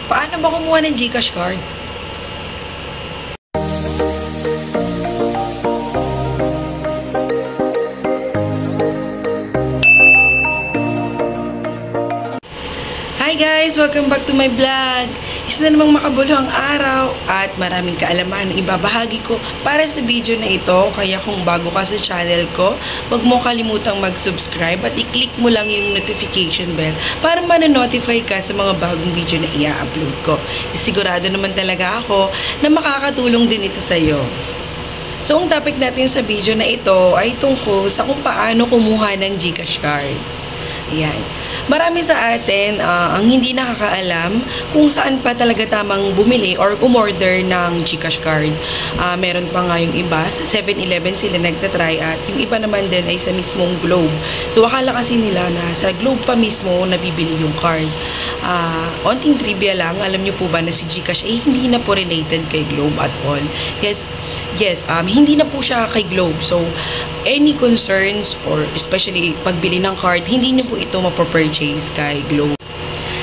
Paano ba kumuha ng GCash card? Hi guys! Welcome back to my vlog! Isa na namang makabuluhang araw at maraming kaalaman na ibabahagi ko para sa video na ito. Kaya kung bago ka sa channel ko, huwag mo kalimutang mag-subscribe at i-click mo lang yung notification bell para ma-notify ka sa mga bagong video na i-upload ko. Sigurado naman talaga ako na makakatulong din ito sa'yo. So, ang topic natin sa video na ito ay tungkol sa kung paano kumuha ng GCash card. Ayan. Marami sa atin ang hindi nakakaalam kung saan pa talaga tamang bumili or umorder ng GCash card. Meron pa nga yung iba, sa 7-Eleven sila nagtatry at yung iba naman din ay sa mismong Globe. So, akala kasi nila na sa Globe pa mismo nabibili yung card. Onting trivia lang, alam nyo po ba na si GCash ay hindi na po related kay Globe at all. Yes, hindi na po siya kay Globe. So, any concerns or especially pagbili ng card, hindi nyo po ito mapapurchase kay Globe.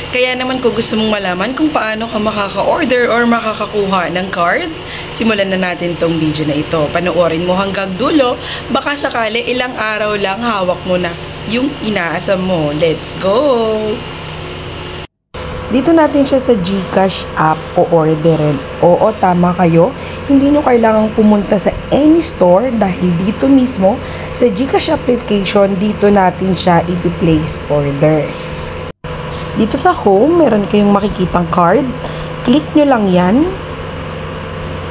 Kaya naman kung gusto mong malaman kung paano ka makaka-order or makakakuha ng card, simulan na natin tong video na ito. Panoorin mo hanggang dulo, baka sakali ilang araw lang hawak mo na yung inaasam mo. Let's go! Dito natin siya sa GCash app o orderin. Oo, tama kayo. Hindi nyo kailangang pumunta sa any store dahil dito mismo sa GCash application, dito natin siya i-place order. Dito sa home, meron kayong makikitang card. Click nyo lang yan.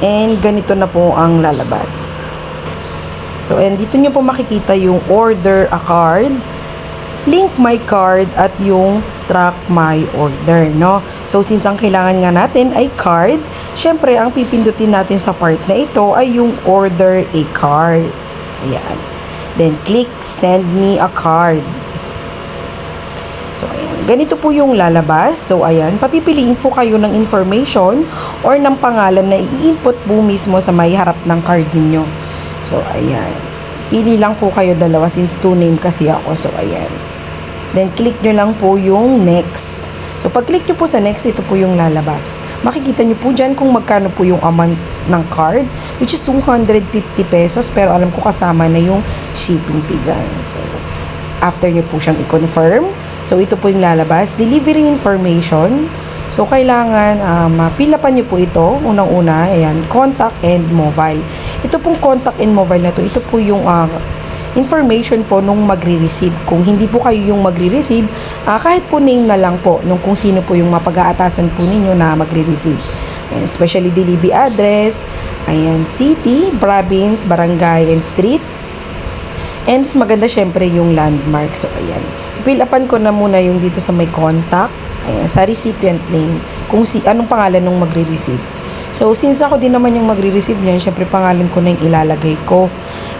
And ganito na po ang lalabas. So, and dito nyo po makikita yung order a card, link my card at yung track my order, no? So, since ang kailangan nga natin ay card, syempre, ang pipindutin natin sa part na ito ay yung order a card. Ayan. Then, click send me a card. So, ayan. Ganito po yung lalabas. So, ayan. Papipiliin po kayo ng information or ng pangalan na i-input po mismo sa may harap ng card ninyo. So, ayan. Pili lang po kayo dalawa since two name kasi ako. So, ayan. Then, click nyo lang po yung next. So, pag click nyo po sa next, ito po yung lalabas. Makikita nyo po dyan kung magkano po yung amount ng card, which is 250 pesos, pero alam ko kasama na yung shipping fee dyan. So, after nyo po siyang i-confirm, so, ito po yung lalabas. Delivery information. So, kailangan mapilapan nyo po ito. Unang-una, ayan, contact and mobile. Ito pong contact and mobile na to, ito po yung information po nung magre-receive. Kung hindi po kayo yung magre-receive, kahit po name na lang po nung kung sino po yung mapag-aatasan po ninyo na magre-receive. Especially delivery address, ayan, city, province, barangay, and street. And maganda syempre yung landmark. So, ayan. Pipilapan ko na muna yung dito sa may contact, ayan, sa recipient name, kung anong pangalan nung magre-receive. So, since ako din naman yung magre-receive niyan, syempre pangalan ko na yung ilalagay ko.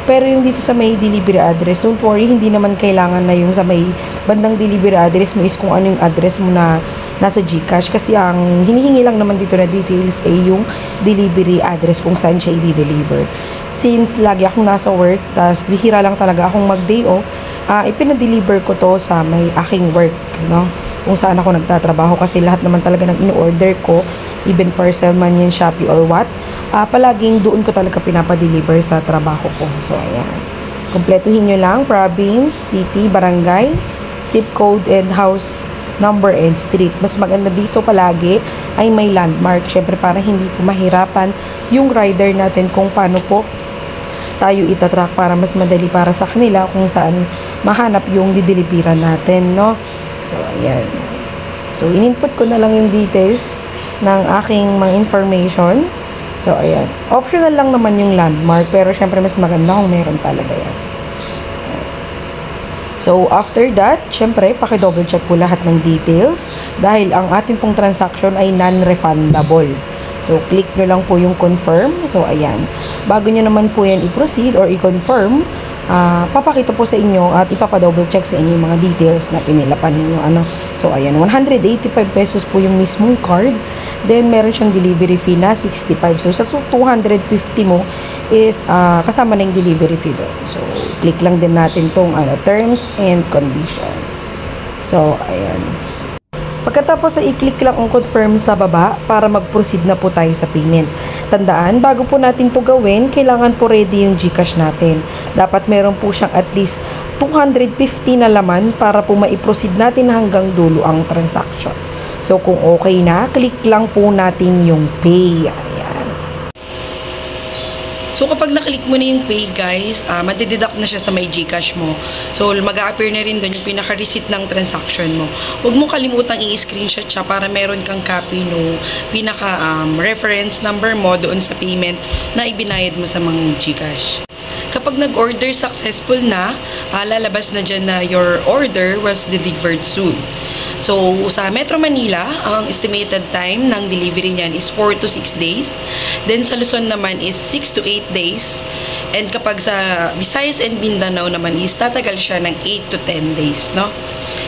Pero yung dito sa may delivery address, don't worry, hindi naman kailangan na yung sa may bandang delivery address mo is kung ano yung address mo na nasa GCash. Kasi ang hinihingi lang naman dito na details ay yung delivery address kung saan siya i-deliver. Since lagi akong nasa work, tas bihira lang talaga akong mag-day off, ipinadeliver ko to sa may aking work, no? Kung saan ako nagtatrabaho kasi lahat naman talaga ng in-order ko, even parcel man yan, Shopee or what, palaging doon ko talaga pinapadeliver sa trabaho ko. So, ayan. Kompletuhin nyo lang, province, city, barangay, zip code, and house number and street. Mas maganda dito palagi ay may landmark. Syempre, para hindi po mahirapan yung rider natin kung paano po tayo itatrack para mas madali para sa kanila kung saan mahanap yung dideliveran natin, no? So, ayan. So, in-input ko na lang yung details ng aking mga information. So, ayan. Optional lang naman yung landmark, pero syempre mas maganda kung meron talaga yan. Ayan. So, after that, syempre, paki-double check po lahat ng details dahil ang ating pong transaction ay non-refundable. So, click nyo lang po yung confirm. So, ayan. Bago nyo naman po yan i-proceed or i-confirm, papakita po sa inyo at ipapadouble check sa inyo yung mga details na pinilapan ninyo. So, ayan. 185 pesos po yung mismong card. Then, meron siyang delivery fee na 65. So, sa 250 mo is kasama na yung delivery fee doon. So, click lang din natin tong terms and condition. So, ayan. Pagkatapos ay i-click lang ang confirm sa baba para mag-proceed na po tayo sa payment. Tandaan, bago po natin to gawin, kailangan po ready yung GCash natin. Dapat meron po siyang at least 250 na laman para po ma-proceed natin hanggang dulo ang transaction. So kung okay na, click lang po natin yung pay. So, kapag naklik mo na yung pay, guys, madideduct na siya sa may GCash mo. So, mag-a-appear na rin doon yung pinaka-receipt ng transaction mo. Huwag mong kalimutang i-screenshot siya para meron kang copy no pinaka-reference number mo doon sa payment na ibinayad mo sa mga GCash. Kapag nag-order successful na, lalabas na dyan na your order was delivered soon. So, sa Metro Manila, ang estimated time ng delivery niyan is 4 to 6 days. Then, sa Luzon naman is 6 to 8 days. And kapag sa Visayas and Mindanao naman is tatagal siya ng 8 to 10 days, no?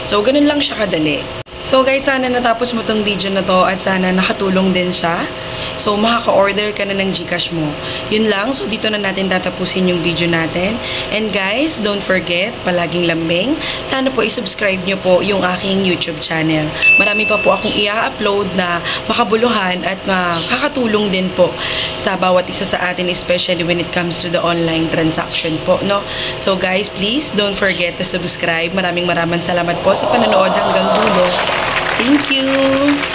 So, ganun lang siya kadali. So, guys, sana natapos mo tong video na to at sana nakatulong din siya. So, makaka-order ka na ng GCash mo. Yun lang. So, dito na natin tatapusin yung video natin. And guys, don't forget, palaging lambing. Sana po i-subscribe nyo po yung aking YouTube channel. Marami pa po akong i-upload na makabuluhan at makakatulong din po sa bawat isa sa atin, especially when it comes to the online transaction po, no? So, guys, please don't forget to subscribe. Maraming salamat po sa panonood hanggang dulo. Thank you!